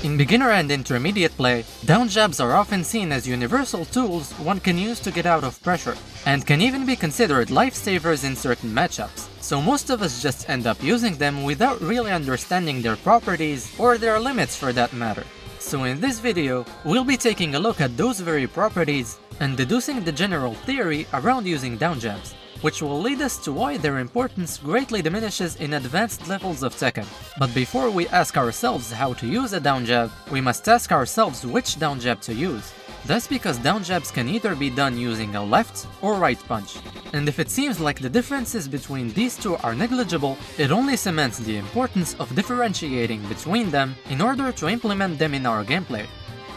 In beginner and intermediate play, down jabs are often seen as universal tools one can use to get out of pressure, and can even be considered lifesavers in certain matchups, so most of us just end up using them without really understanding their properties, or their limits for that matter. So in this video, we'll be taking a look at those very properties, and deducing the general theory around using down jabs, which will lead us to why their importance greatly diminishes in advanced levels of Tekken. But before we ask ourselves how to use a down jab, we must ask ourselves which down jab to use. That's because down jabs can either be done using a left or right punch. And if it seems like the differences between these two are negligible, it only cements the importance of differentiating between them in order to implement them in our gameplay.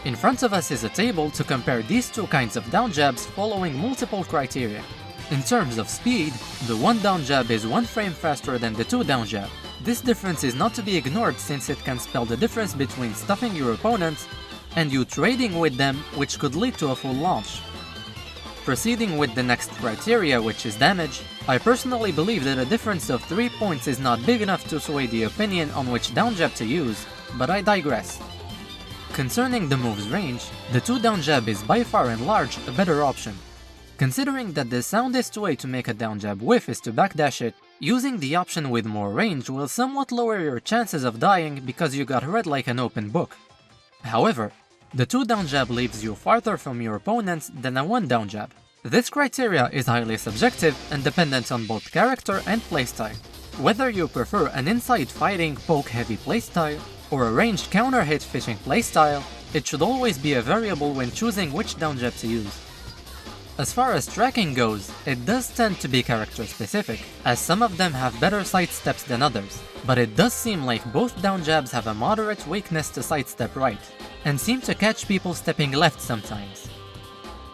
In front of us is a table to compare these two kinds of down jabs following multiple criteria. In terms of speed, the one down jab is 1 frame faster than the 2 down jab. This difference is not to be ignored since it can spell the difference between stuffing your opponents and you trading with them, which could lead to a full launch. Proceeding with the next criteria, which is damage, I personally believe that a difference of 3 points is not big enough to sway the opinion on which down jab to use, but I digress. Concerning the move's range, the 2 down jab is by far and large a better option. Considering that the soundest way to make a down jab whiff is to backdash it, using the option with more range will somewhat lower your chances of dying because you got read like an open book. However, the 2 down jab leaves you farther from your opponents than a 1 down jab. This criteria is highly subjective and dependent on both character and playstyle. Whether you prefer an inside fighting poke heavy playstyle or a ranged counter hit fishing playstyle, it should always be a variable when choosing which down jab to use. As far as tracking goes, it does tend to be character specific, as some of them have better sidesteps than others, but it does seem like both down jabs have a moderate weakness to sidestep right, and seem to catch people stepping left sometimes.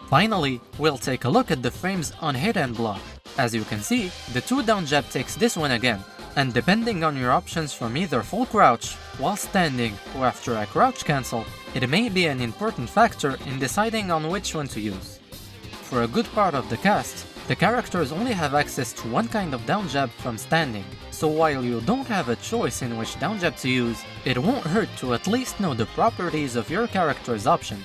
Finally, we'll take a look at the frames on hit and block. As you can see, the 2 down jab takes this one again, and depending on your options from either full crouch, while standing, or after a crouch cancel, it may be an important factor in deciding on which one to use. For a good part of the cast, the characters only have access to one kind of down jab from standing, so while you don't have a choice in which down jab to use, it won't hurt to at least know the properties of your character's option.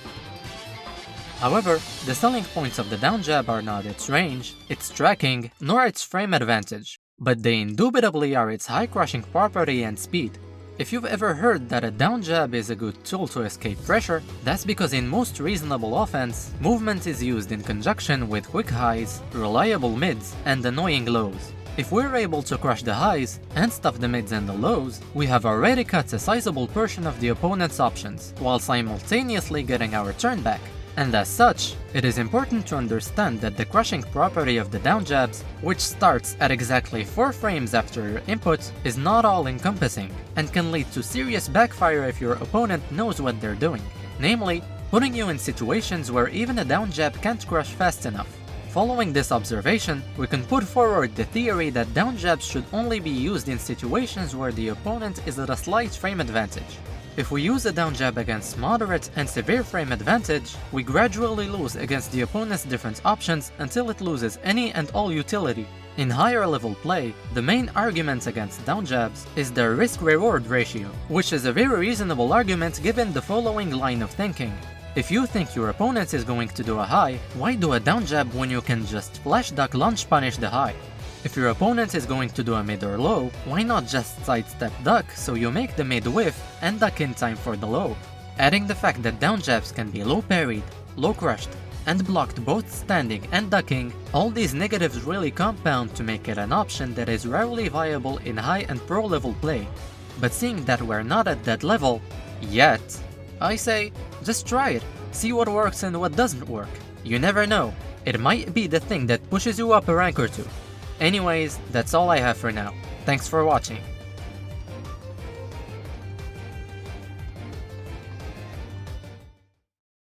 However, the selling points of the down jab are not its range, its tracking, nor its frame advantage, but they indubitably are its high crushing property and speed. If you've ever heard that a down jab is a good tool to escape pressure, that's because in most reasonable offense, movement is used in conjunction with quick highs, reliable mids, and annoying lows. If we're able to crush the highs and stuff the mids and the lows, we have already cut a sizable portion of the opponent's options, while simultaneously getting our turn back. And as such, it is important to understand that the crushing property of the down jabs, which starts at exactly 4 frames after your input, is not all-encompassing, and can lead to serious backfire if your opponent knows what they're doing, namely, putting you in situations where even a down jab can't crush fast enough. Following this observation, we can put forward the theory that down jabs should only be used in situations where the opponent is at a slight frame advantage. If we use a down jab against moderate and severe frame advantage, we gradually lose against the opponent's different options until it loses any and all utility. In higher level play, the main argument against down jabs is their risk-reward ratio, which is a very reasonable argument given the following line of thinking. If you think your opponent is going to do a high, why do a down jab when you can just flash duck launch punish the high? If your opponent is going to do a mid or low, why not just sidestep duck so you make the mid whiff and duck in time for the low? Adding the fact that down jabs can be low parried, low crushed, and blocked both standing and ducking, all these negatives really compound to make it an option that is rarely viable in high and pro level play. But seeing that we're not at that level, yet, I say, just try it, see what works and what doesn't work. You never know, it might be the thing that pushes you up a rank or two. Anyways, that's all I have for now. Thanks for watching.